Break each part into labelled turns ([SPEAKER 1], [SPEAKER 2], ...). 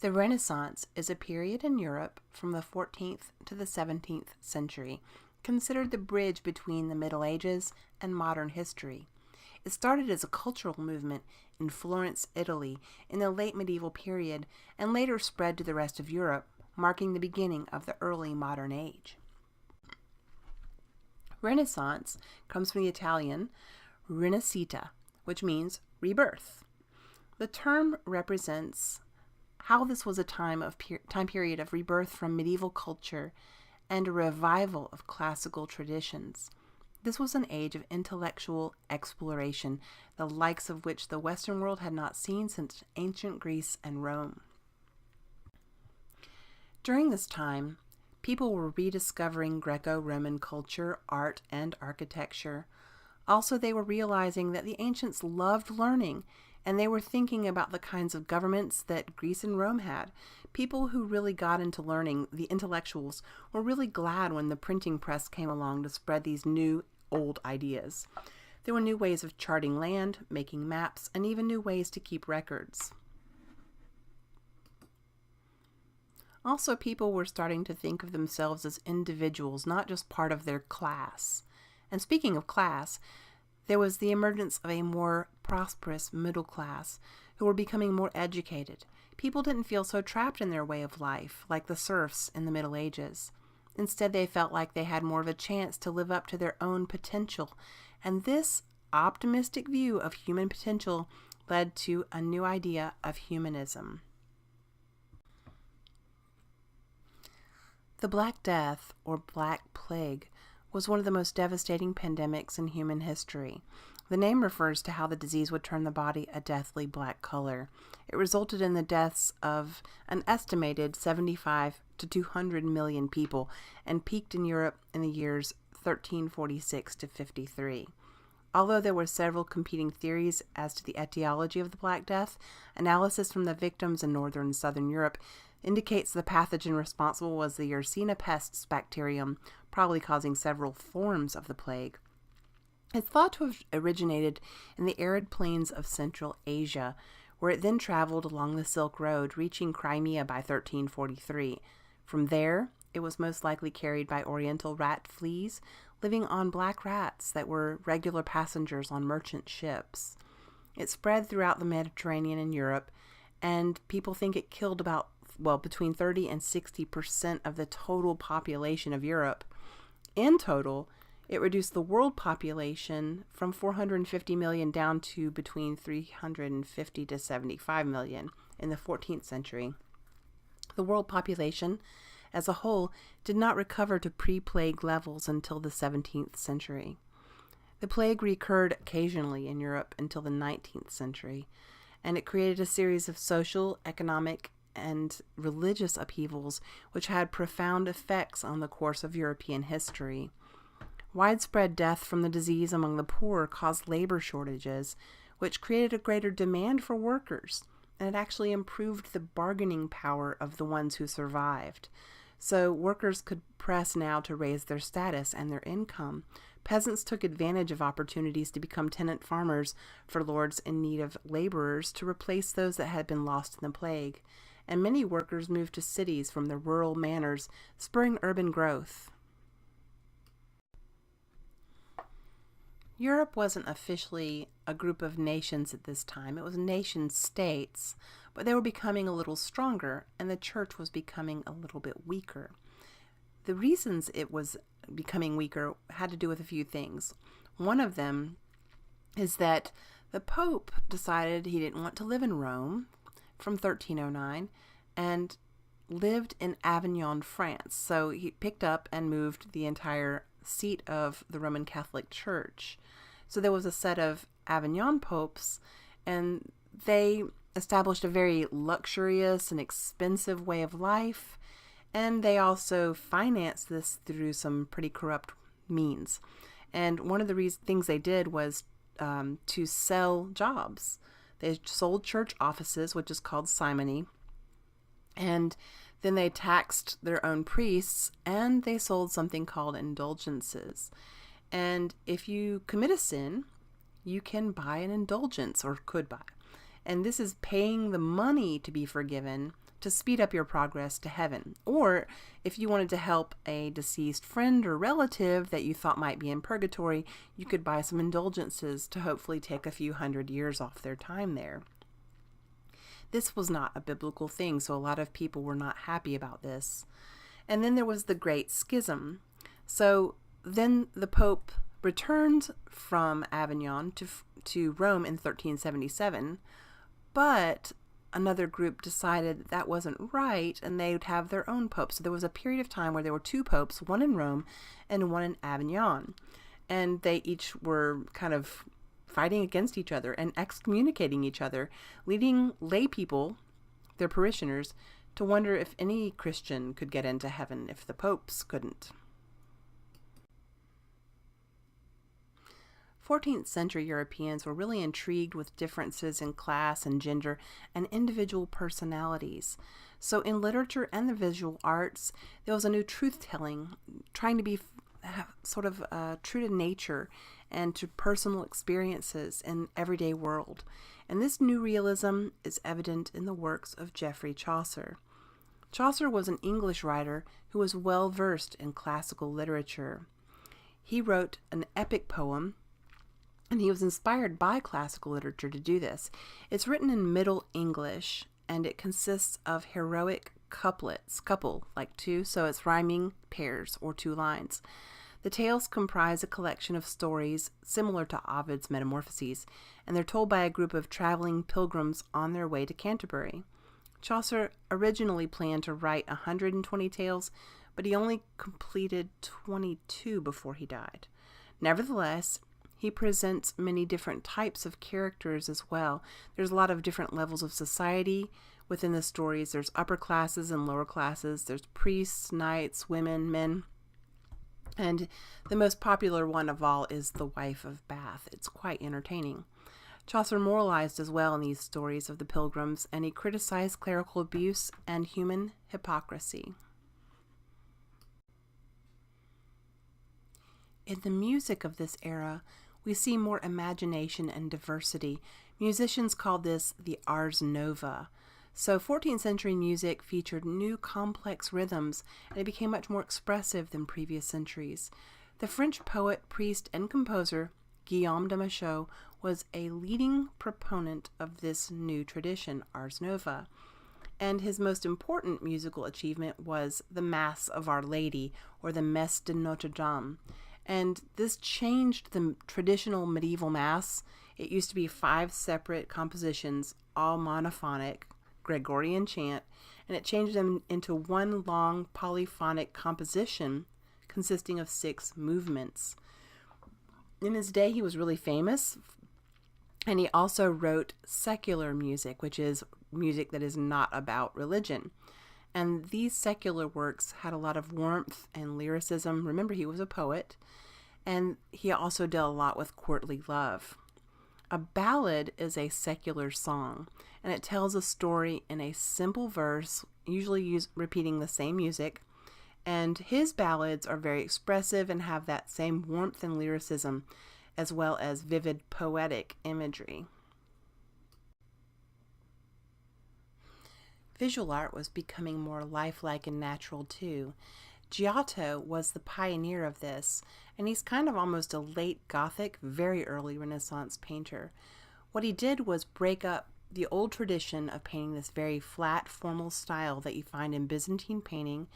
[SPEAKER 1] The Renaissance is a period in Europe from the 14th to the 17th century, considered the bridge between the Middle Ages and modern history. It started as a cultural movement in Florence, Italy, in the late medieval period, and later spread to the rest of Europe, marking the beginning of the early modern age. Renaissance comes from the Italian rinascita, which means rebirth. The term represents how this was a time period of rebirth from medieval culture and a revival of classical traditions. This was an age of intellectual exploration, the likes of which the Western world had not seen since ancient Greece and Rome. During this time, people were rediscovering Greco-Roman culture, art, and architecture. Also, they were realizing that the ancients loved learning, and they were thinking about the kinds of governments that Greece and Rome had. People who really got into learning, the intellectuals, were really glad when the printing press came along to spread these new, old ideas. There were new ways of charting land, making maps, and even new ways to keep records. Also, people were starting to think of themselves as individuals, not just part of their class. And speaking of class, there was the emergence of a more prosperous middle class who were becoming more educated. People didn't feel so trapped in their way of life like the serfs in the Middle Ages. Instead, they felt like they had more of a chance to live up to their own potential. And this optimistic view of human potential led to a new idea of humanism. The Black Death, or Black Plague, was one of the most devastating pandemics in human history. The name refers to how the disease would turn the body a deathly black color. It resulted in the deaths of an estimated 75 to 200 million people and peaked in Europe in the years 1346 to 53. Although there were several competing theories as to the etiology of the Black Death, analysis from the victims in northern and southern Europe indicates the pathogen responsible was the Yersinia pestis bacterium, probably causing several forms of the plague. It's thought to have originated in the arid plains of Central Asia, where it then traveled along the Silk Road, reaching Crimea by 1343. From there, it was most likely carried by oriental rat fleas, living on black rats that were regular passengers on merchant ships. It spread throughout the Mediterranean and Europe, and people think it killed between 30 and 60% of the total population of Europe. In total, it reduced the world population from 450 million down to between 350 to 75 million in the 14th century. The world population as a whole did not recover to pre-plague levels until the 17th century. The plague recurred occasionally in Europe until the 19th century, and it created a series of social, economic, and religious upheavals which had profound effects on the course of European history. Widespread death from the disease among the poor caused labor shortages, which created a greater demand for workers, and it actually improved the bargaining power of the ones who survived. So workers could press now to raise their status and their income. Peasants took advantage of opportunities to become tenant farmers for lords in need of laborers to replace those that had been lost in the plague. And many workers moved to cities from the rural manors, spurring urban growth. Europe wasn't officially a group of nations at this time. It was nation states, but they were becoming a little stronger, and the church was becoming a little bit weaker. The reasons it was becoming weaker had to do with a few things. One of them is that the Pope decided he didn't want to live in Rome from 1309 and lived in Avignon, France. So he picked up and moved the entire seat of the Roman Catholic Church. So there was a set of Avignon popes, and they established a very luxurious and expensive way of life, and they also financed this through some pretty corrupt means. And one of the things they did was to sell jobs. They sold church offices, which is called simony, and then they taxed their own priests, and they sold something called indulgences. And if you commit a sin, you can buy an indulgence, or could buy. And this is paying the money to be forgiven to speed up your progress to heaven. Or if you wanted to help a deceased friend or relative that you thought might be in purgatory, you could buy some indulgences to hopefully take a few hundred years off their time there. This was not a biblical thing, so a lot of people were not happy about this. And then there was the Great Schism. So then the Pope returned from Avignon to Rome in 1377, but another group decided that wasn't right and they would have their own pope. So there was a period of time where there were two popes, one in Rome and one in Avignon. And they each were kind of fighting against each other and excommunicating each other, leading lay people, their parishioners, to wonder if any Christian could get into heaven if the popes couldn't. 14th century Europeans were really intrigued with differences in class and gender and individual personalities. So in literature and the visual arts, there was a new truth-telling, trying to be sort of true to nature and to personal experiences in everyday world. And this new realism is evident in the works of Geoffrey Chaucer. Chaucer was an English writer who was well versed in classical literature. He wrote an epic poem, and he was inspired by classical literature to do this. It's written in Middle English, and it consists of heroic couplets, couple, like two, so it's rhyming pairs or two lines. The tales comprise a collection of stories similar to Ovid's Metamorphoses, and they're told by a group of traveling pilgrims on their way to Canterbury. Chaucer originally planned to write 120 tales, but he only completed 22 before he died. Nevertheless, he presents many different types of characters as well. There's a lot of different levels of society within the stories. There's upper classes and lower classes. There's priests, knights, women, men. And the most popular one of all is the Wife of Bath. It's quite entertaining. Chaucer moralized as well in these stories of the pilgrims, and he criticized clerical abuse and human hypocrisy. In the music of this era, we see more imagination and diversity. Musicians called this the Ars Nova. So 14th century music featured new complex rhythms, and it became much more expressive than previous centuries. The French poet, priest, and composer Guillaume de Machaut was a leading proponent of this new tradition, Ars Nova. And his most important musical achievement was the Mass of Our Lady, or the Messe de Notre Dame. And this changed the traditional medieval Mass. It used to be 5 separate compositions, all monophonic, Gregorian chant, and it changed them into one long polyphonic composition consisting of 6 movements. In his day, he was really famous, and he also wrote secular music, which is music that is not about religion. And these secular works had a lot of warmth and lyricism. Remember, he was a poet, and he also dealt a lot with courtly love. A ballad is a secular song, and it tells a story in a simple verse, usually repeating the same music. And his ballads are very expressive and have that same warmth and lyricism, as well as vivid poetic imagery. Visual art was becoming more lifelike and natural too. Giotto was the pioneer of this, and he's kind of almost a late Gothic, very early Renaissance painter. What he did was break up the old tradition of painting this very flat, formal style that you find in Byzantine painting,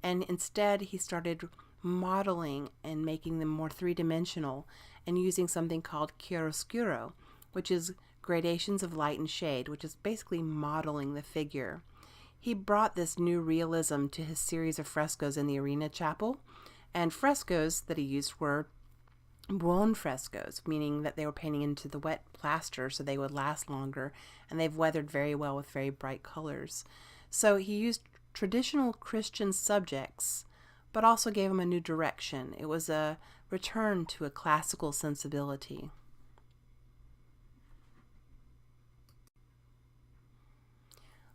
[SPEAKER 1] and instead he started modeling and making them more three-dimensional and using something called chiaroscuro, which is gradations of light and shade, which is basically modeling the figure. He brought this new realism to his series of frescoes in the Arena Chapel, and frescoes that he used were buon frescoes, meaning that they were painting into the wet plaster so they would last longer, and they've weathered very well with very bright colors. So he used traditional Christian subjects, but also gave them a new direction. It was a return to a classical sensibility.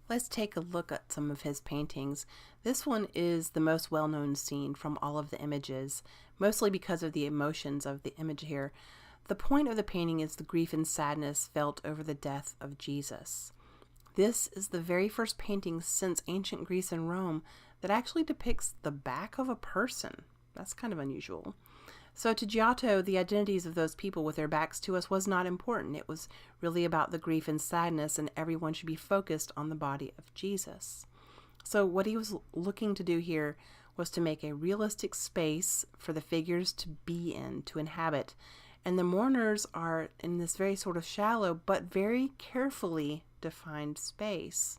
[SPEAKER 1] Let's take a look at some of his paintings. This one is the most well-known scene from all of the images, mostly because of the emotions of the image here. The point of the painting is the grief and sadness felt over the death of Jesus. This is the very first painting since ancient Greece and Rome that actually depicts the back of a person. That's kind of unusual. So to Giotto, the identities of those people with their backs to us was not important. It was really about the grief and sadness, and everyone should be focused on the body of Jesus. So what he was looking to do here was to make a realistic space for the figures to be in, to inhabit. And the mourners are in this very sort of shallow but very carefully defined space.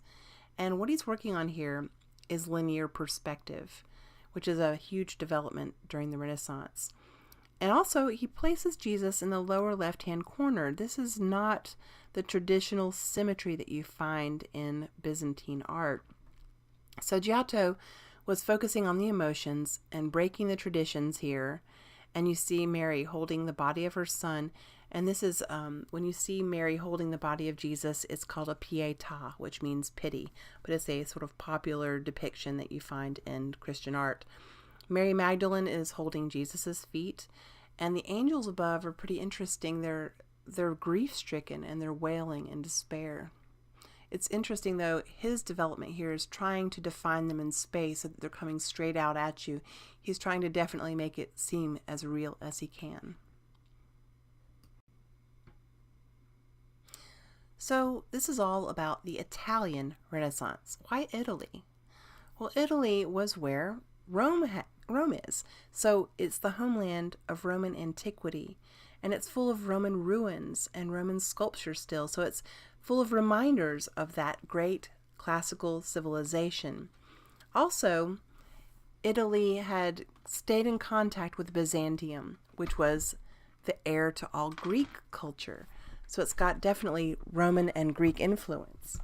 [SPEAKER 1] And what he's working on here is linear perspective, which is a huge development during the Renaissance. And also, he places Jesus in the lower left-hand corner. This is not the traditional symmetry that you find in Byzantine art. So Giotto was focusing on the emotions and breaking the traditions here. And you see Mary holding the body of her son. And this is, when you see Mary holding the body of Jesus, it's called a pietà, which means pity. But it's a sort of popular depiction that you find in Christian art. Mary Magdalene is holding Jesus's feet, and the angels above are pretty interesting. They're grief-stricken and they're wailing in despair. It's interesting, though, his development here is trying to define them in space so that they're coming straight out at you. He's trying to definitely make it seem as real as he can. So this is all about the Italian Renaissance. Why Italy? Well, Italy was where Rome is. So it's the homeland of Roman antiquity, and it's full of Roman ruins and Roman sculpture still. So it's full of reminders of that great classical civilization. Also, Italy had stayed in contact with Byzantium, which was the heir to all Greek culture. So it's got definitely Roman and Greek influence.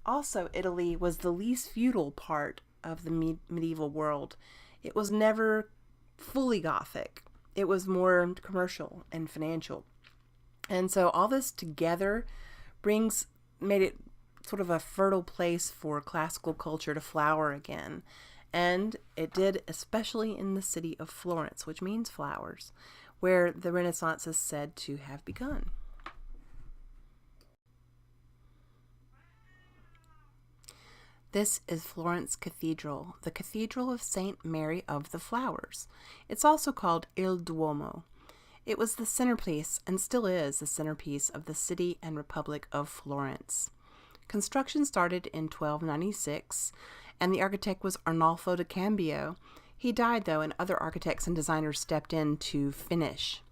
[SPEAKER 1] Also, Italy was the least feudal part of the medieval world. It was never fully Gothic. It was more commercial and financial. And so all this together made it sort of a fertile place for classical culture to flower again. And it did, especially in the city of Florence, which means flowers, where the Renaissance is said to have begun. This is Florence Cathedral, the Cathedral of St. Mary of the Flowers. It's also called Il Duomo. It was the centerpiece, and still is the centerpiece, of the city and Republic of Florence. Construction started in 1296, and the architect was Arnolfo da Cambio. He died, though, and other architects and designers stepped in to finish.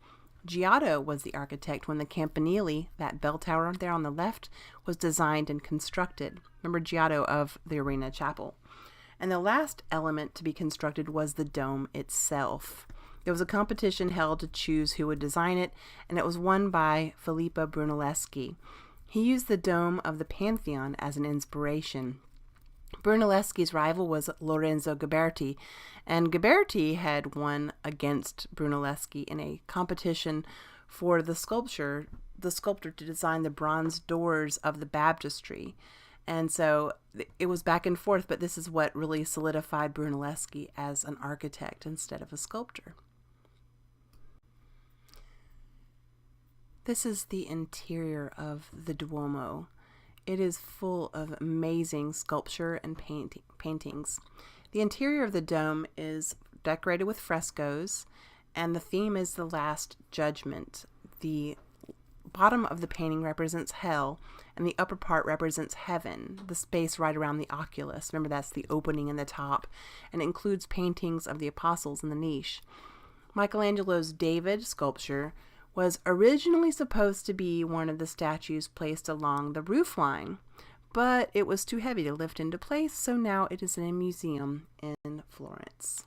[SPEAKER 1] Giotto was the architect when the Campanile, that bell tower there on the left, was designed and constructed. Remember Giotto of the Arena Chapel. And the last element to be constructed was the dome itself. There was a competition held to choose who would design it, and it was won by Filippo Brunelleschi. He used the dome of the Pantheon as an inspiration. Brunelleschi's rival was Lorenzo Ghiberti, and Ghiberti had won against Brunelleschi in a competition for the sculptor to design the bronze doors of the baptistry. And so it was back and forth, but this is what really solidified Brunelleschi as an architect instead of a sculptor. This is the interior of the Duomo. It is full of amazing sculpture and paintings. The interior of the dome is decorated with frescoes, and the theme is the Last Judgment. The bottom of the painting represents hell, and the upper part represents heaven, the space right around the oculus. Remember, that's the opening in the top, and it includes paintings of the apostles in the niche. Michelangelo's David sculpture was originally supposed to be one of the statues placed along the roofline, but it was too heavy to lift into place, so now it is in a museum in Florence.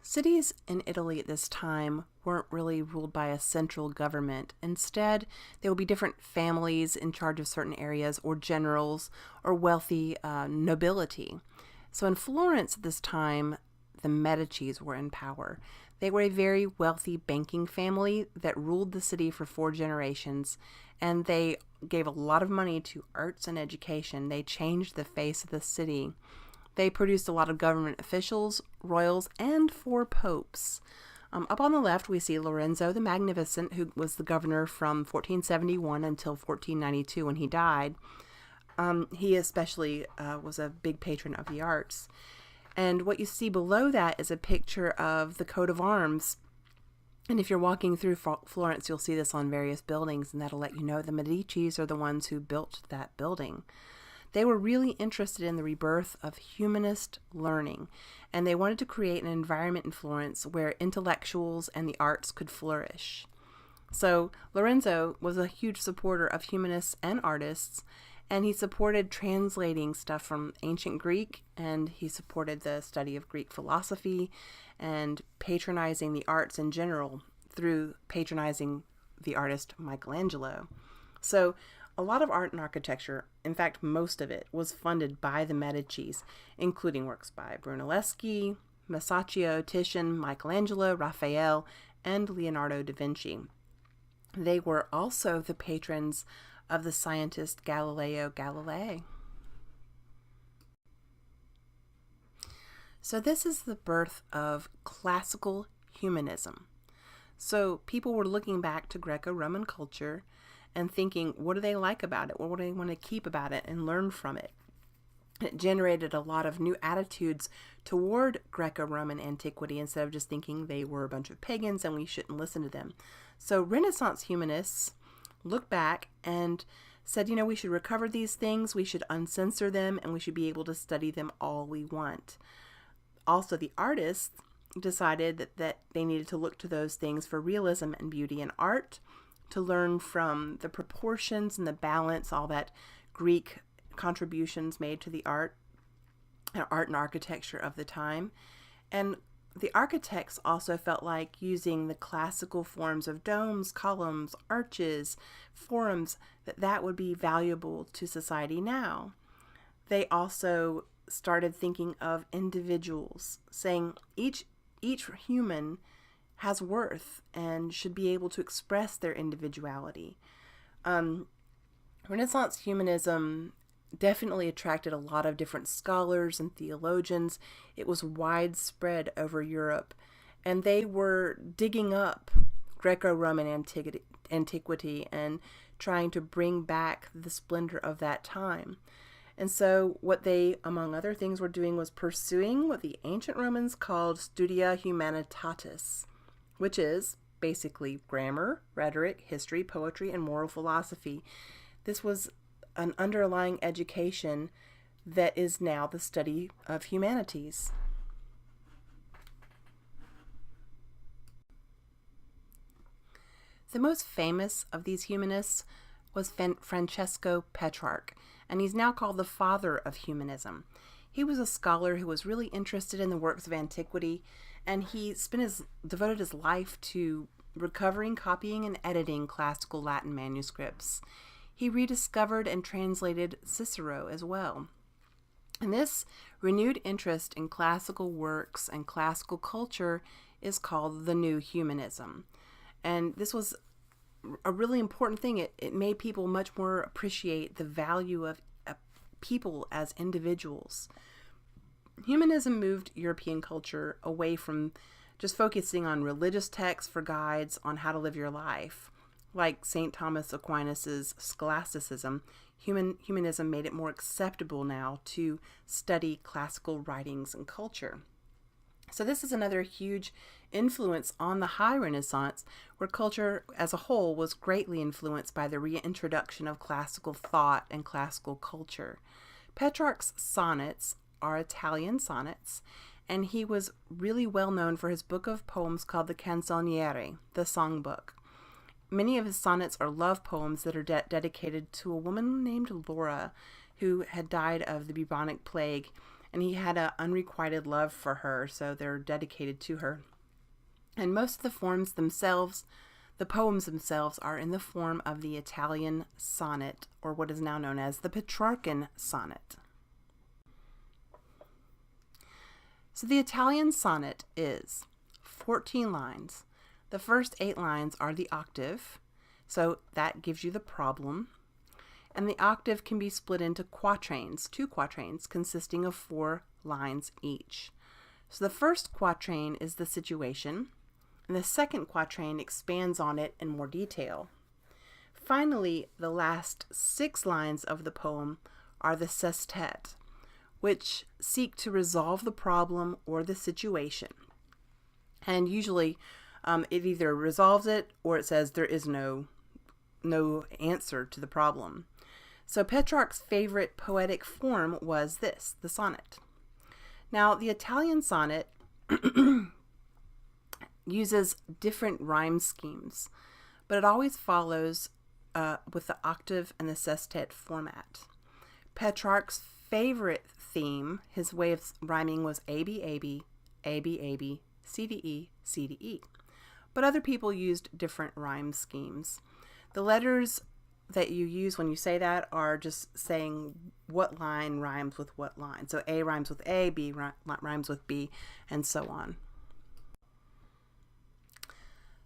[SPEAKER 1] Cities in Italy at this time weren't really ruled by a central government. Instead, there would be different families in charge of certain areas, or generals, or wealthy nobility. So in Florence at this time, the Medicis were in power. They were a very wealthy banking family that ruled the city for 4 generations, and they gave a lot of money to arts and education. They changed the face of the city. They produced a lot of government officials, royals, and 4 popes. Up on the left, we see Lorenzo the Magnificent, who was the governor from 1471 until 1492 when he died. He especially was a big patron of the arts. And what you see below that is a picture of the coat of arms. And if you're walking through Florence, you'll see this on various buildings, and that'll let you know the Medicis are the ones who built that building. They were really interested in the rebirth of humanist learning, and they wanted to create an environment in Florence where intellectuals and the arts could flourish. So Lorenzo was a huge supporter of humanists and artists, and he supported translating stuff from ancient Greek, and he supported the study of Greek philosophy and patronizing the arts in general through patronizing the artist Michelangelo. So a lot of art and architecture, in fact most of it, was funded by the Medicis, including works by Brunelleschi, Masaccio, Titian, Michelangelo, Raphael, and Leonardo da Vinci. They were also the patrons of the scientist Galileo Galilei. So this is the birth of classical humanism. So people were looking back to Greco-Roman culture and thinking, what do they like about it? What do they want to keep about it and learn from it? It generated a lot of new attitudes toward Greco-Roman antiquity instead of just thinking they were a bunch of pagans and we shouldn't listen to them. So Renaissance humanists looked back and said, we should recover these things, we should uncensor them, and we should be able to study them all we want. Also, the artists decided that they needed to look to those things for realism and beauty in art, to learn from the proportions and the balance, all that Greek contributions made to the art and architecture of the time. And the architects also felt like using the classical forms of domes, columns, arches, forums, that would be valuable to society now. They also started thinking of individuals, saying each human has worth and should be able to express their individuality. Renaissance humanism definitely attracted a lot of different scholars and theologians. It was widespread over Europe, and they were digging up Greco-Roman antiquity and trying to bring back the splendor of that time. And so what they, among other things, were doing was pursuing what the ancient Romans called studia humanitatis, which is basically grammar, rhetoric, history, poetry, and moral philosophy. This was an underlying education that is now the study of humanities. The most famous of these humanists was Francesco Petrarch, and he's now called the father of humanism. He was a scholar who was really interested in the works of antiquity, and he devoted his life to recovering, copying, and editing classical Latin manuscripts. He rediscovered and translated Cicero as well. And this renewed interest in classical works and classical culture is called the New Humanism. And this was a really important thing. It made people much more appreciate the value of people as individuals. Humanism moved European culture away from just focusing on religious texts for guides on how to live your life. Like St. Thomas Aquinas' scholasticism, humanism made it more acceptable now to study classical writings and culture. So this is another huge influence on the High Renaissance, where culture as a whole was greatly influenced by the reintroduction of classical thought and classical culture. Petrarch's sonnets are Italian sonnets, and he was really well known for his book of poems called the Canzoniere, the songbook. Many of his sonnets are love poems that are dedicated to a woman named Laura who had died of the bubonic plague, and he had an unrequited love for her, so they're dedicated to her. And most of the poems themselves are in the form of the Italian sonnet, or what is now known as the Petrarchan sonnet. So the Italian sonnet is 14 lines. The first 8 lines are the octave, so that gives you the problem. And the octave can be split into quatrains, 2 quatrains, consisting of 4 lines each. So the first quatrain is the situation, and the second quatrain expands on it in more detail. Finally, the last 6 lines of the poem are the sestet, which seek to resolve the problem or the situation. And usually it either resolves it or it says there is no answer to the problem. So Petrarch's favorite poetic form was this, the sonnet. Now, the Italian sonnet uses different rhyme schemes, but it always follows with the octave and the sestet format. Petrarch's favorite theme, his way of rhyming, was A-B, A-B, A-B, A-B, C-D-E, C-D-E. But other people used different rhyme schemes. The letters that you use when you say that are just saying what line rhymes with what line. So A rhymes with A, B rhymes with B, and so on.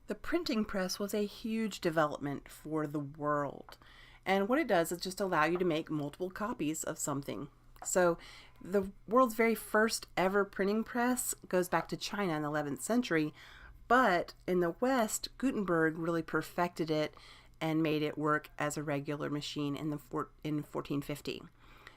[SPEAKER 1] The printing press was a huge development for the world. And what it does is just allow you to make multiple copies of something. So the world's very first ever printing press goes back to China in the 11th century, but in the West, Gutenberg really perfected it and made it work as a regular machine in 1450.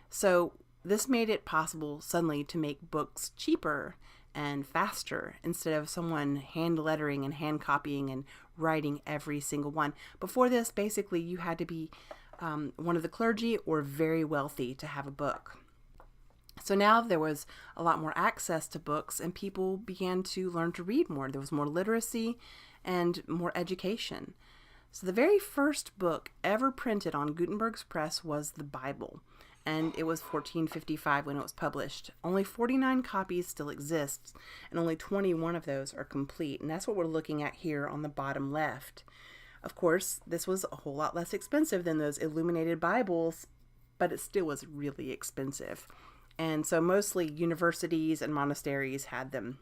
[SPEAKER 1] So this made it possible suddenly to make books cheaper and faster instead of someone hand lettering and hand copying and writing every single one. Before this, basically, you had to be one of the clergy or very wealthy to have a book. So now there was a lot more access to books and people began to learn to read more. There was more literacy and more education. So the very first book ever printed on Gutenberg's press was the Bible, and it was 1455 when it was published. Only 49 copies still exist, and only 21 of those are complete, and that's what we're looking at here on the bottom left. Of course, this was a whole lot less expensive than those illuminated Bibles, but it still was really expensive. And so mostly universities and monasteries had them.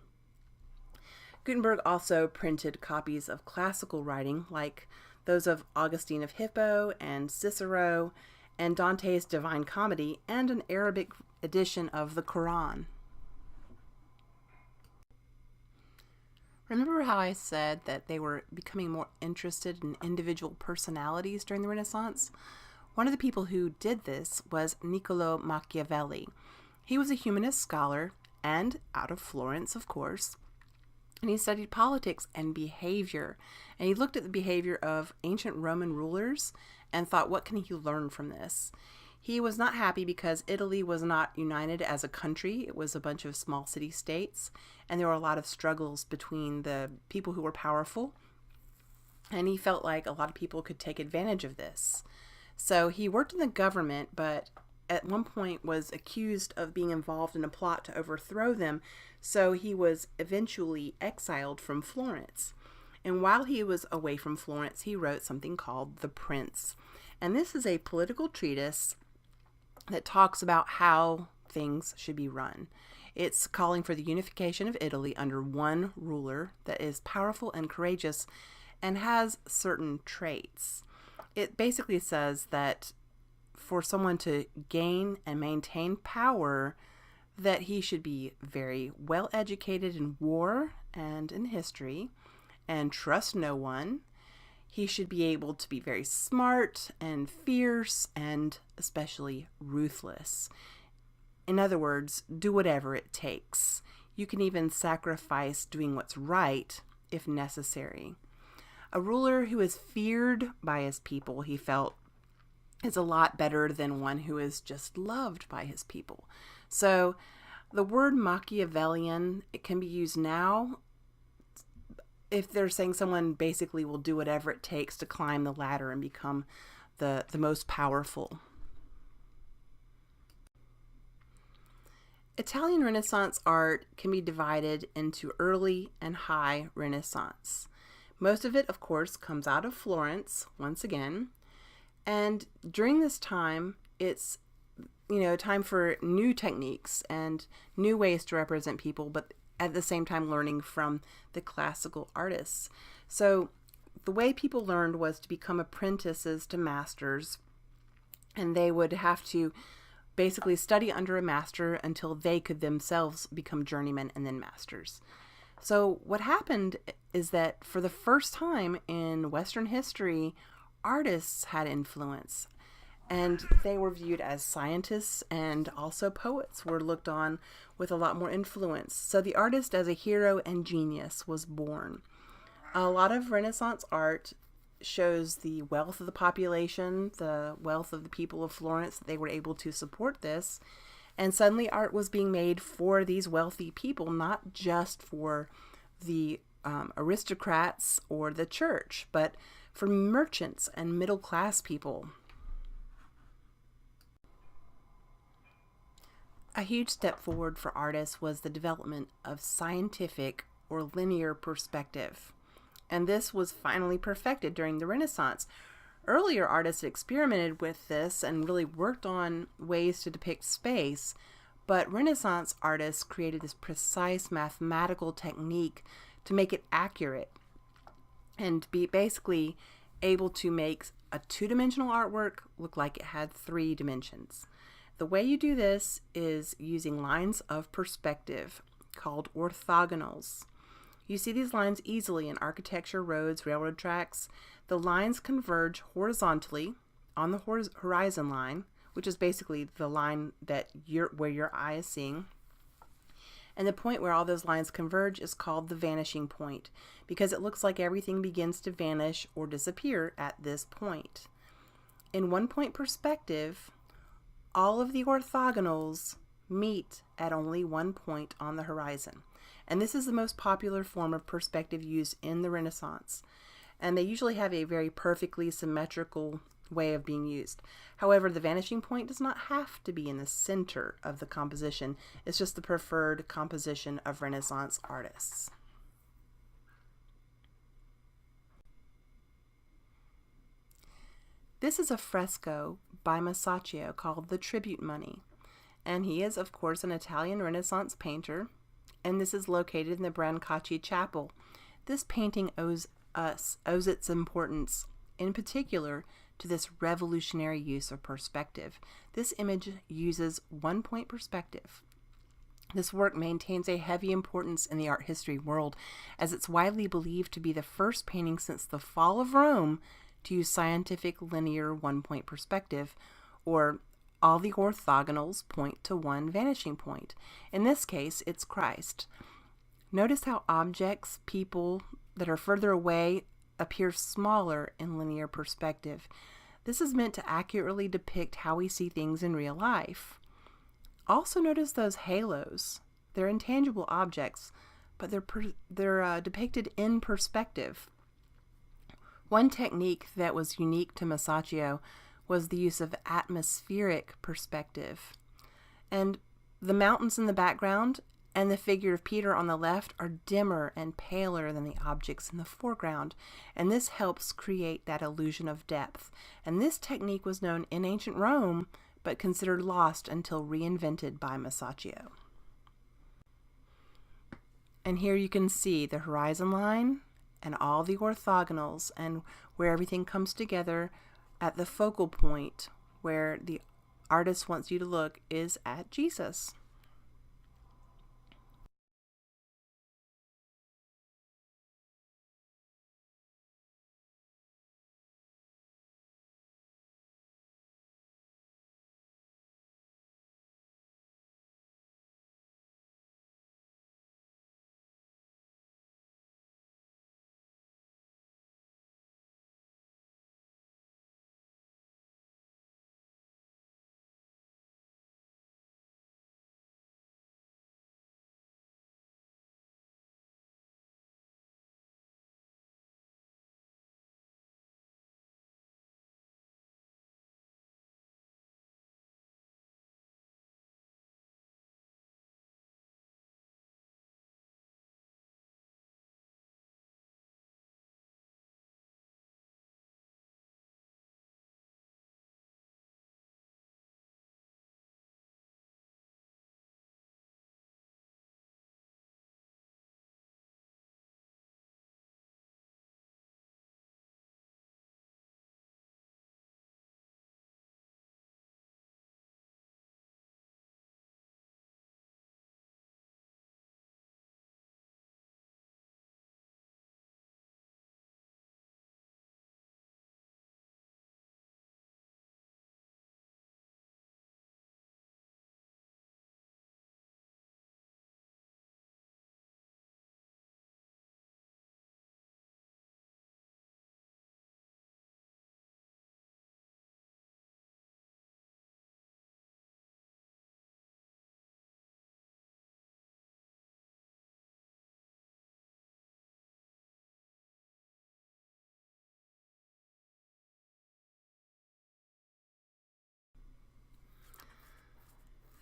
[SPEAKER 1] Gutenberg also printed copies of classical writing, like those of Augustine of Hippo and Cicero, and Dante's Divine Comedy, and an Arabic edition of the Quran. Remember how I said that they were becoming more interested in individual personalities during the Renaissance? One of the people who did this was Niccolo Machiavelli. He was a humanist scholar, and out of Florence, of course. And he studied politics and behavior. And he looked at the behavior of ancient Roman rulers and thought, what can he learn from this? He was not happy because Italy was not united as a country. It was a bunch of small city-states. And there were a lot of struggles between the people who were powerful. And he felt like a lot of people could take advantage of this. So he worked in the government, but at one point was accused of being involved in a plot to overthrow them. So he was eventually exiled from Florence. And while he was away from Florence, he wrote something called The Prince. And this is a political treatise that talks about how things should be run. It's calling for the unification of Italy under one ruler that is powerful and courageous and has certain traits. It basically says that for someone to gain and maintain power, that he should be very well educated in war and in history and trust no one. He should be able to be very smart and fierce and especially ruthless. In other words, do whatever it takes. You can even sacrifice doing what's right if necessary. A ruler who is feared by his people, he felt, is a lot better than one who is just loved by his people. So the word Machiavellian, it can be used now if they're saying someone basically will do whatever it takes to climb the ladder and become the most powerful. Italian Renaissance art can be divided into early and high Renaissance. Most of it, of course, comes out of Florence, once again. And during this time, it's, time for new techniques and new ways to represent people, but at the same time learning from the classical artists. So the way people learned was to become apprentices to masters, and they would have to basically study under a master until they could themselves become journeymen and then masters. So what happened is that for the first time in Western history, artists had influence, and they were viewed as scientists, and also poets were looked on with a lot more influence. So the artist as a hero and genius was born. A lot of Renaissance art shows the wealth of the population, the wealth of the people of Florence, that they were able to support this. And suddenly art was being made for these wealthy people, not just for the aristocrats or the church, but for merchants and middle class people. A huge step forward for artists was the development of scientific or linear perspective. And this was finally perfected during the Renaissance. Earlier artists experimented with this and really worked on ways to depict space, but Renaissance artists created this precise mathematical technique to make it accurate and be basically able to make a two-dimensional artwork look like it had 3 dimensions. The way you do this is using lines of perspective called orthogonals. You see these lines easily in architecture, roads, railroad tracks. The lines converge horizontally on the horizon line, which is basically the line that where your eye is seeing. And the point where all those lines converge is called the vanishing point, because it looks like everything begins to vanish or disappear at this point. In one-point perspective, all of the orthogonals meet at only one point on the horizon. And this is the most popular form of perspective used in the Renaissance. And they usually have a very perfectly symmetrical way of being used. However, the vanishing point does not have to be in the center of the composition. It's just the preferred composition of Renaissance artists. This is a fresco by Masaccio called The Tribute Money. And he is, of course, an Italian Renaissance painter. And this is located in the Brancacci Chapel. This painting owes its importance, in particular, to this revolutionary use of perspective. This image uses one-point perspective. This work maintains a heavy importance in the art history world, as it's widely believed to be the first painting since the fall of Rome to use scientific linear one-point perspective, or all the orthogonals point to one vanishing point. In this case, it's Christ. Notice how objects, people that are further away appear smaller in linear perspective. This is meant to accurately depict how we see things in real life. Also notice those halos. They're intangible objects, but they're depicted in perspective. One technique that was unique to Masaccio was the use of atmospheric perspective. And the mountains in the background and the figure of Peter on the left are dimmer and paler than the objects in the foreground, and this helps create that illusion of depth. And this technique was known in ancient Rome, but considered lost until reinvented by Masaccio. And here you can see the horizon line and all the orthogonals, and where everything comes together at the focal point where the artist wants you to look is at Jesus.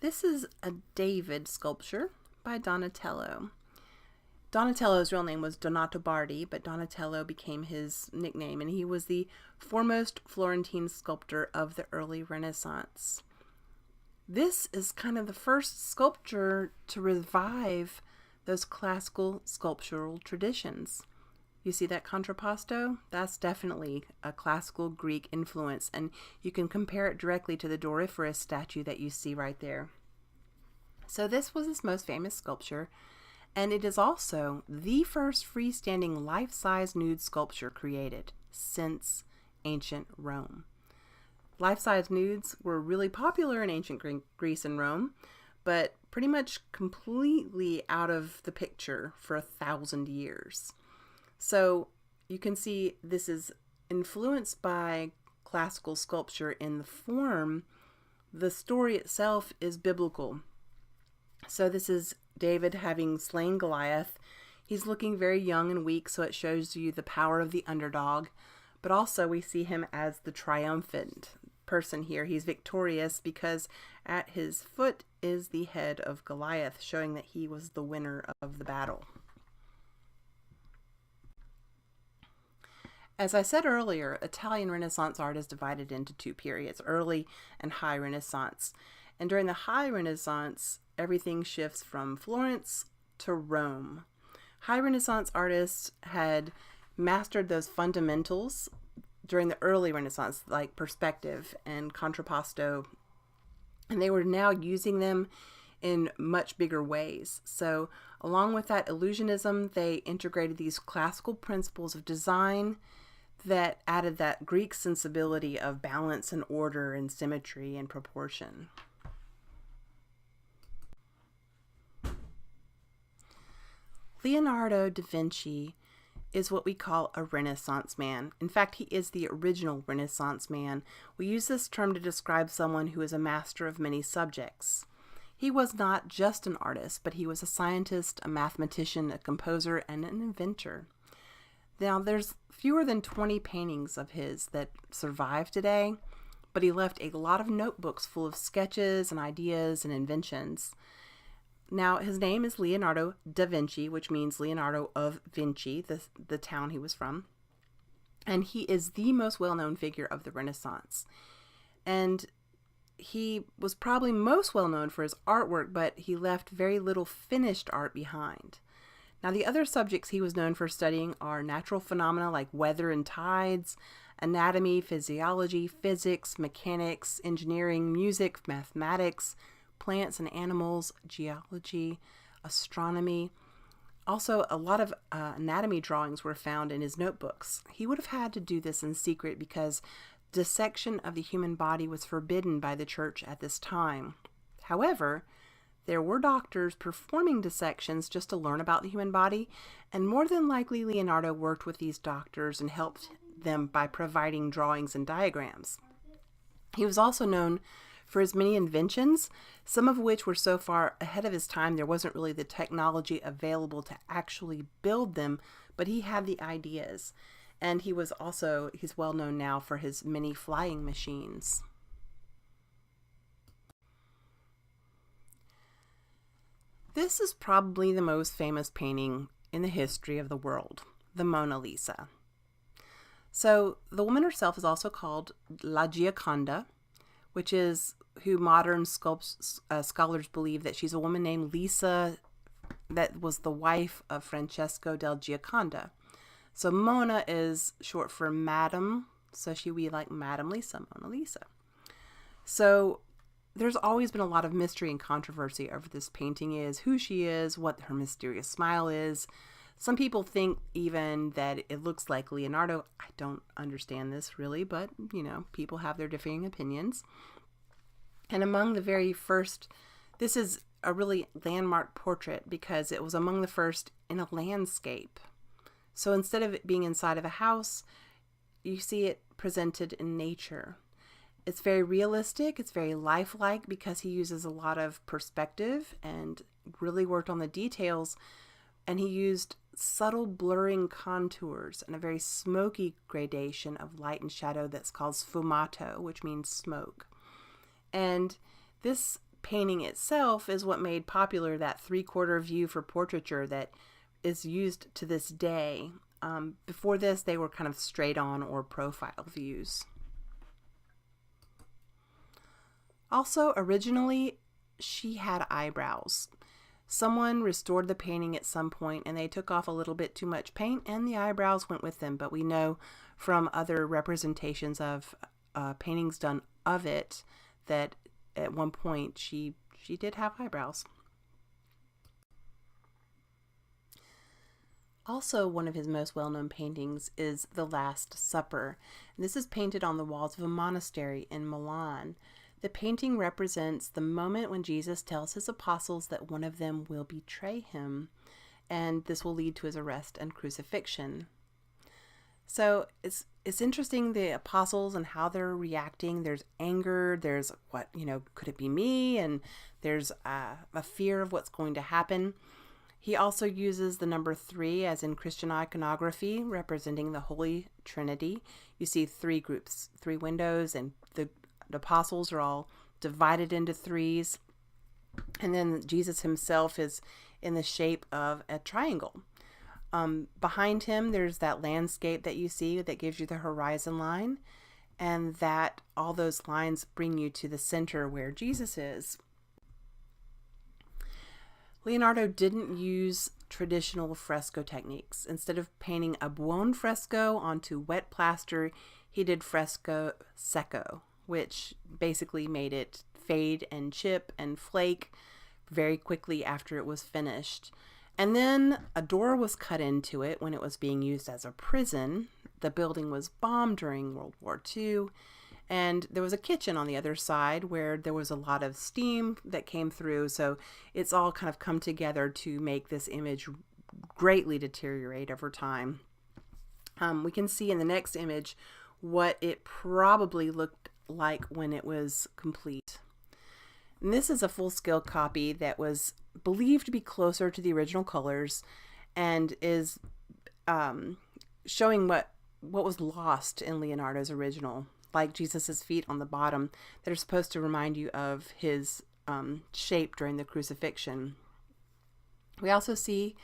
[SPEAKER 1] This is a David sculpture by Donatello. Donatello's real name was Donato Bardi, but Donatello became his nickname, and he was the foremost Florentine sculptor of the early Renaissance. This is kind of the first sculpture to revive those classical sculptural traditions. You see that contrapposto? That's definitely a classical Greek influence, and you can compare it directly to the Doryphorus statue that you see right there. So this was his most famous sculpture, and it is also the first freestanding life-size nude sculpture created since ancient Rome. Life-size nudes were really popular in ancient Greece and Rome, but pretty much completely out of the picture for 1,000 years. So you can see this is influenced by classical sculpture in the form. The story itself is biblical. So this is David having slain Goliath. He's looking very young and weak, so it shows you the power of the underdog. But also we see him as the triumphant person here. He's victorious because at his foot is the head of Goliath, showing that he was the winner of the battle. As I said earlier, Italian Renaissance art is divided into two periods, early and high Renaissance. And during the high Renaissance, everything shifts from Florence to Rome. High Renaissance artists had mastered those fundamentals during the early Renaissance, like perspective and contrapposto, and they were now using them in much bigger ways. So along with that illusionism, they integrated these classical principles of design that added that Greek sensibility of balance and order and symmetry and proportion. Leonardo da Vinci is what we call a Renaissance man. In fact, he is the original Renaissance man. We use this term to describe someone who is a master of many subjects. He was not just an artist, but he was a scientist, a mathematician, a composer, and an inventor. Now, there's fewer than 20 paintings of his that survive today, but he left a lot of notebooks full of sketches and ideas and inventions. Now, his name is Leonardo da Vinci, which means Leonardo of Vinci, the town he was from. And he is the most well-known figure of the Renaissance. And he was probably most well-known for his artwork, but he left very little finished art behind. Now, the other subjects he was known for studying are natural phenomena like weather and tides, anatomy, physiology, physics, mechanics, engineering, music, mathematics, plants and animals, geology, astronomy. Also, a lot of anatomy drawings were found in his notebooks. He would have had to do this in secret because dissection of the human body was forbidden by the church at this time. However, there were doctors performing dissections just to learn about the human body, and more than likely Leonardo worked with these doctors and helped them by providing drawings and diagrams. He was also known for his many inventions, some of which were so far ahead of his time there wasn't really the technology available to actually build them, but he had the ideas. And he's well known now for his many flying machines. This is probably the most famous painting in the history of the world, the Mona Lisa. So the woman herself is also called La Gioconda, which is who modern scholars believe that she's a woman named Lisa that was the wife of Francesco del Gioconda. So Mona is short for Madam, so she would be like Madam Lisa, Mona Lisa. So there's always been a lot of mystery and controversy over this painting is, who she is, what her mysterious smile is. Some people think even that it looks like Leonardo. I don't understand this really, but, people have their differing opinions. And among the very first, this is a really landmark portrait because it was among the first in a landscape. So instead of it being inside of a house, you see it presented in nature. It's very realistic, it's very lifelike because he uses a lot of perspective and really worked on the details, and he used subtle blurring contours and a very smoky gradation of light and shadow that's called sfumato, which means smoke. And this painting itself is what made popular that three-quarter view for portraiture that is used to this day. Before this, they were kind of straight-on or profile views. Also, originally, she had eyebrows. Someone restored the painting at some point, and they took off a little bit too much paint, and the eyebrows went with them. But we know from other representations of paintings done of it that at one point she did have eyebrows. Also, one of his most well-known paintings is The Last Supper. And this is painted on the walls of a monastery in Milan. The painting represents the moment when Jesus tells his apostles that one of them will betray him, and this will lead to his arrest and crucifixion. So it's interesting, the apostles and how they're reacting. There's anger, there's could it be me? And there's a fear of what's going to happen. He also uses the number 3 as in Christian iconography, representing the Holy Trinity. You see 3 groups, 3 windows, and the apostles are all divided into 3s. And then Jesus himself is in the shape of a triangle. Behind him, there's that landscape that you see that gives you the horizon line, and that all those lines bring you to the center where Jesus is. Leonardo didn't use traditional fresco techniques. Instead of painting a buon fresco onto wet plaster, he did fresco secco, which basically made it fade and chip and flake very quickly after it was finished. And then a door was cut into it when it was being used as a prison. The building was bombed during World War II. And there was a kitchen on the other side where there was a lot of steam that came through. So it's all kind of come together to make this image greatly deteriorate over time. We can see in the next image what it probably looked like when it was complete. And this is a full-scale copy that was believed to be closer to the original colors and is showing what was lost in Leonardo's original, like Jesus's feet on the bottom that are supposed to remind you of his shape during the crucifixion. We also see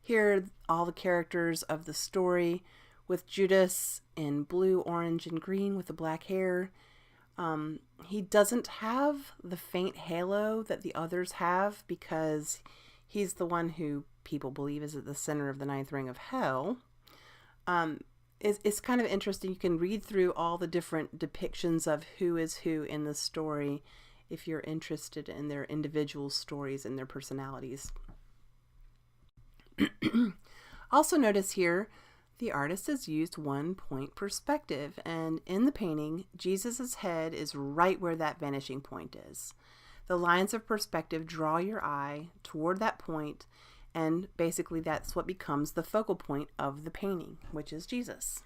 [SPEAKER 1] here all the characters of the story with Judas in blue, orange, and green with the black hair. He doesn't have the faint halo that the others have because he's the one who people believe is at the center of the 9th ring of hell. It's kind of interesting. You can read through all the different depictions of who is who in the story if you're interested in their individual stories and their personalities. Also notice here, the artist has used 1-point perspective, and in the painting, Jesus's head is right where that vanishing point is. The lines of perspective draw your eye toward that point, and basically that's what becomes the focal point of the painting, which is Jesus.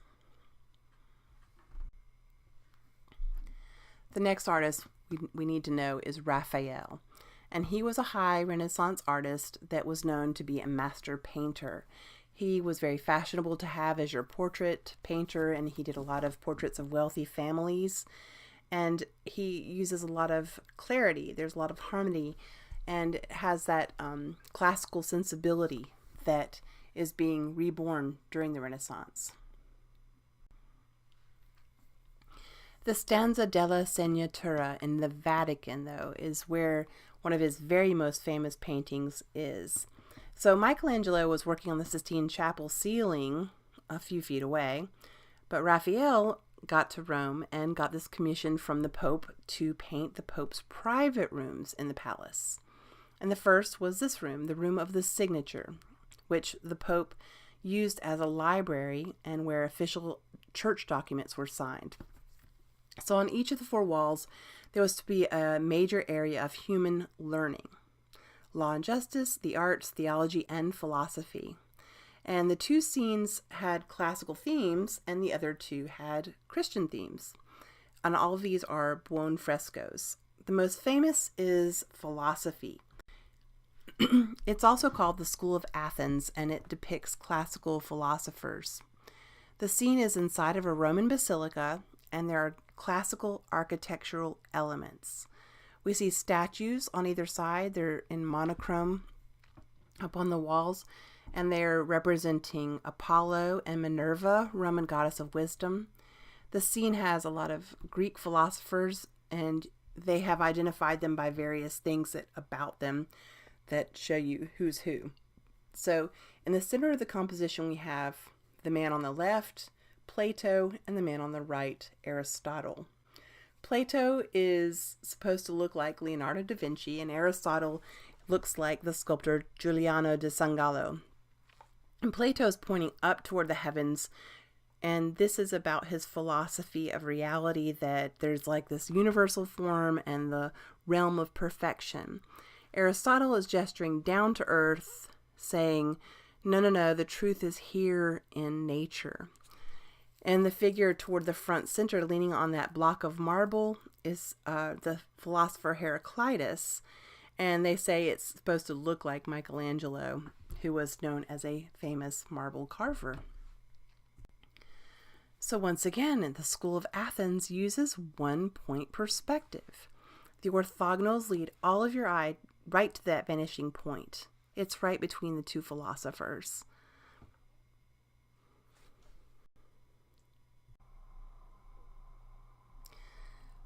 [SPEAKER 1] The next artist we need to know is Raphael, and he was a high Renaissance artist that was known to be a master painter. He was very fashionable to have as your portrait painter, and he did a lot of portraits of wealthy families, and he uses a lot of clarity. There's a lot of harmony, and has that classical sensibility that is being reborn during the Renaissance. The Stanza della Segnatura in the Vatican, though, is where one of his very most famous paintings is. So Michelangelo was working on the Sistine Chapel ceiling a few feet away, but Raphael got to Rome and got this commission from the Pope to paint the Pope's private rooms in the palace. And the first was this room, the Room of the Signature, which the Pope used as a library and where official church documents were signed. So on each of the 4 walls, there was to be a major area of human learning: law and justice, the arts, theology, and philosophy. And the 2 scenes had classical themes, and the other 2 had Christian themes. And all of these are buon frescoes. The most famous is philosophy. It's also called the School of Athens, and it depicts classical philosophers. The scene is inside of a Roman basilica, and there are classical architectural elements. We see statues on either side. They're in monochrome up on the walls, and they're representing Apollo and Minerva, Roman goddess of wisdom. The scene has a lot of Greek philosophers, and they have identified them by various things about them that show you who's who. So in the center of the composition, we have the man on the left, Plato, and the man on the right, Aristotle. Plato is supposed to look like Leonardo da Vinci, and Aristotle looks like the sculptor Giuliano da Sangallo. And Plato is pointing up toward the heavens, and this is about his philosophy of reality, that there's like this universal form and the realm of perfection. Aristotle is gesturing down to earth, saying, no, the truth is here in nature. And the figure toward the front center, leaning on that block of marble, is the philosopher Heraclitus. And they say it's supposed to look like Michelangelo, who was known as a famous marble carver. So once again, the School of Athens uses one-point perspective. The orthogonals lead all of your eye right to that vanishing point. It's right between the two philosophers.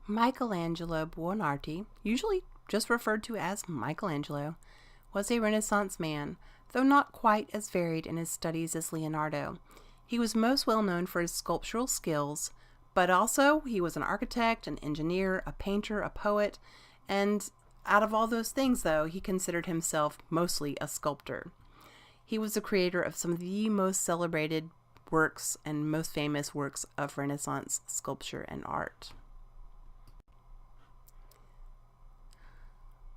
[SPEAKER 1] Michelangelo Buonarroti, usually just referred to as Michelangelo, was a Renaissance man, though not quite as varied in his studies as Leonardo. He was most well known for his sculptural skills, but also he was an architect, an engineer, a painter, a poet, and out of all those things, though, he considered himself mostly a sculptor. He was the creator of some of the most celebrated works and most famous works of Renaissance sculpture and art.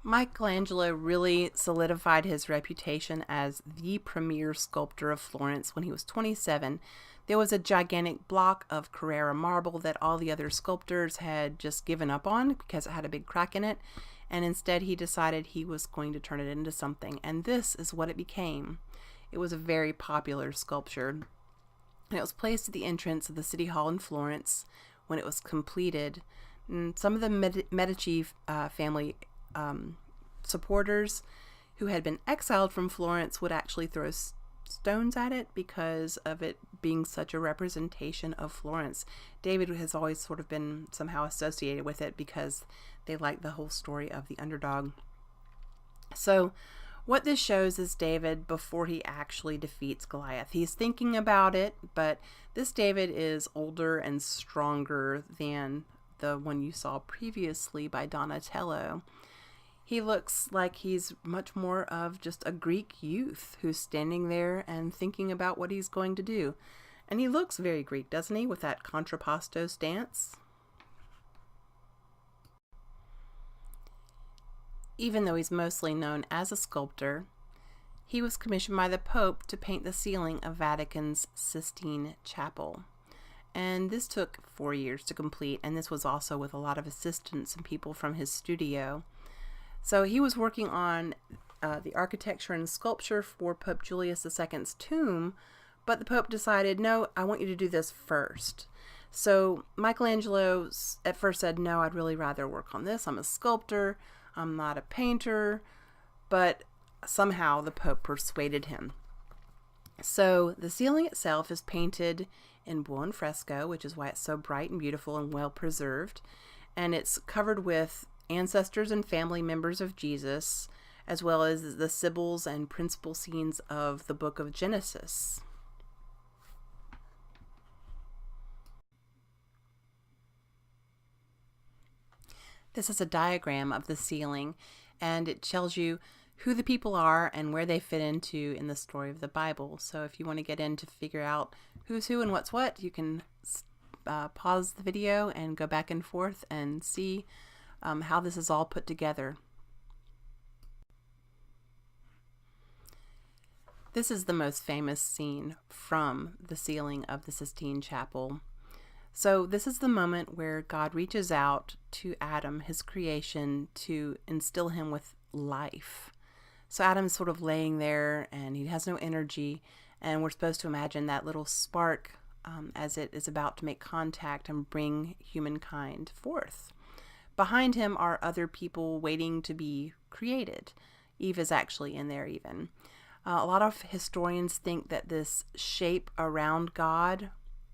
[SPEAKER 1] Michelangelo really solidified his reputation as the premier sculptor of Florence when he was 27. There was a gigantic block of Carrara marble that all the other sculptors had just given up on because it had a big crack in it, and instead he decided he was going to turn it into something, and this is what it became. It was a very popular sculpture, and it was placed at the entrance of the City Hall in Florence when it was completed. And some of the Medici family supporters who had been exiled from Florence would actually throw stones at it because of it being such a representation of Florence. David has always sort of been somehow associated with it because they like the whole story of the underdog. So what this shows is David before he actually defeats Goliath. He's thinking about it, but this David is older and stronger than the one you saw previously by Donatello. He looks like he's much more of just a Greek youth who's standing there and thinking about what he's going to do. And he looks very Greek, doesn't he, with that contrapposto stance? Even though he's mostly known as a sculptor, he was commissioned by the Pope to paint the ceiling of Vatican's Sistine Chapel. And this took 4 years to complete, and this was also with a lot of assistants and people from his studio. So he was working on the architecture and sculpture for Pope Julius II's tomb, but the Pope decided, no, I want you to do this first. So Michelangelo at first said, no, I'd really rather work on this. I'm a sculptor. I'm not a painter. But somehow the Pope persuaded him. So the ceiling itself is painted in buon fresco, which is why it's so bright and beautiful and well preserved. And it's covered with ancestors and family members of Jesus, as well as the symbols and principal scenes of the book of Genesis. This is a diagram of the ceiling, and it tells you who the people are and where they fit into in the story of the Bible. So if you want to get in to figure out who's who and what's what, you can pause the video and go back and forth and see how this is all put together. This is the most famous scene from the ceiling of the Sistine Chapel. So this is the moment where God reaches out to Adam, his creation, to instill him with life. So Adam's sort of laying there and he has no energy, and we're supposed to imagine that little spark as it is about to make contact and bring humankind forth. behind him are other people waiting to be created. Eve is actually in there even. A lot of historians think that this shape around God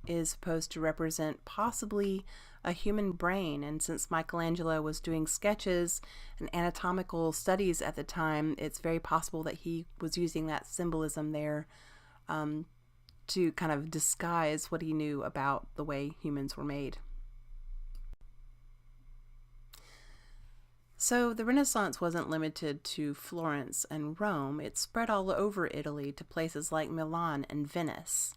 [SPEAKER 1] is supposed to represent possibly a human brain. And since Michelangelo was doing sketches and anatomical studies at the time, it's very possible that he was using that symbolism there to kind of disguise what he knew about the way humans were made. So the Renaissance wasn't limited to Florence and Rome. It spread all over Italy to places like Milan and Venice.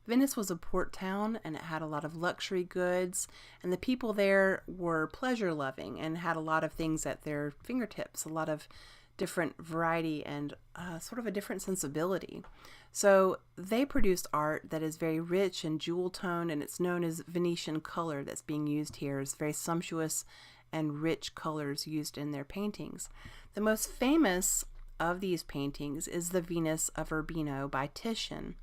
[SPEAKER 1] Venice was a port town, and it had a lot of luxury goods, and the people there were pleasure-loving and had a lot of things at their fingertips, a lot of different variety and sort of a different sensibility. So they produced art that is very rich and jewel-toned, and it's known as Venetian color that's being used here. It's very sumptuous and rich colors used in their paintings. The most famous of these paintings is the Venus of Urbino by Titian.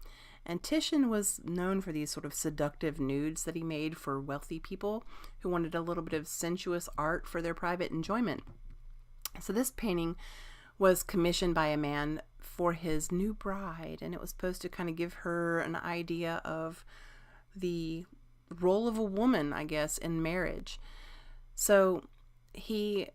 [SPEAKER 1] And Titian was known for these sort of seductive nudes that he made for wealthy people who wanted a little bit of sensuous art for their private enjoyment. So this painting was commissioned by a man for his new bride, and it was supposed to kind of give her an idea of the role of a woman, I guess, in marriage. So he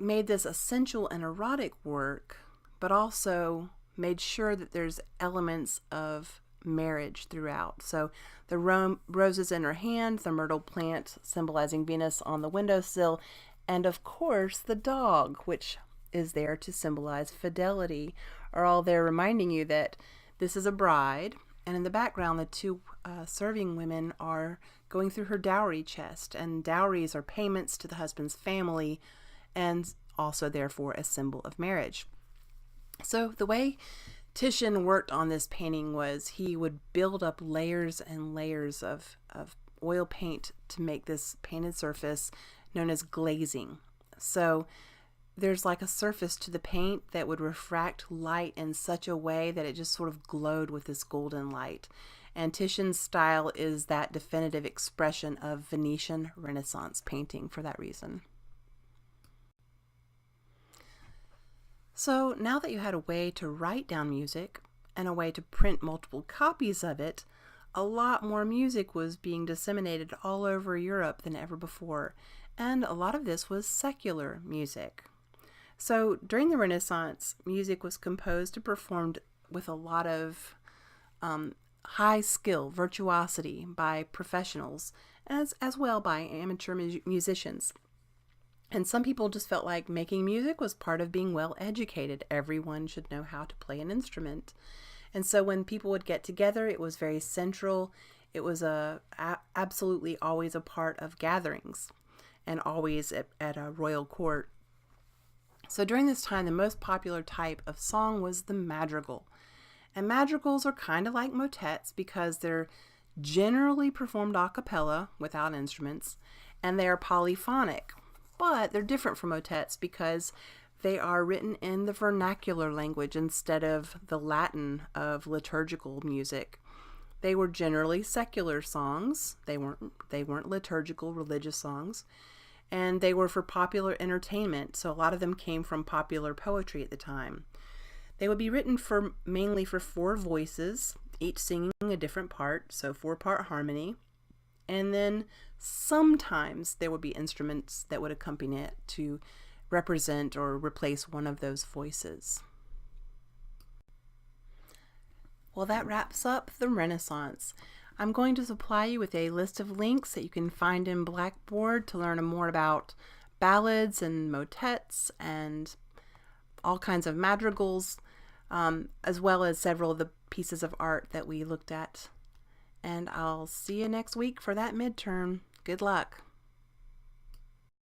[SPEAKER 1] made this a sensual and erotic work, but also made sure that there's elements of marriage throughout. So the roses in her hand, the myrtle plant symbolizing Venus on the windowsill, and of course the dog, which is there to symbolize fidelity, are all there reminding you that this is a bride. And in the background, the two serving women are going through her dowry chest, and dowries are payments to the husband's family and also therefore a symbol of marriage. So the way Titian worked on this painting was he would build up layers and layers of oil paint to make this painted surface known as glazing. So there's like a surface to the paint that would refract light in such a way that it just sort of glowed with this golden light. And Titian's style is that definitive expression of Venetian Renaissance painting for that reason. So now that you had a way to write down music and a way to print multiple copies of it, a lot more music was being disseminated all over Europe than ever before. And a lot of this was secular music. So during the Renaissance, music was composed and performed with a lot of high skill, virtuosity by professionals, as well by amateur musicians. And some people just felt like making music was part of being well educated. Everyone should know how to play an instrument. And so when people would get together, it was very central. It was absolutely always a part of gatherings and always at a royal court. So during this time, the most popular type of song was the madrigal. And madrigals are kind of like motets because they're generally performed a cappella without instruments, and they are polyphonic. But they're different from motets because they are written in the vernacular language instead of the Latin of liturgical music. They were generally secular songs. They weren't liturgical religious songs. And they were for popular entertainment, so a lot of them came from popular poetry at the time. They would be written mainly for 4 voices, each singing a different part, so 4-part harmony. And then sometimes there would be instruments that would accompany it to represent or replace one of those voices. Well, that wraps up the Renaissance. I'm going to supply you with a list of links that you can find in Blackboard to learn more about ballads and motets and all kinds of madrigals, as well as several of the pieces of art that we looked at. And I'll see you next week for that midterm. Good luck.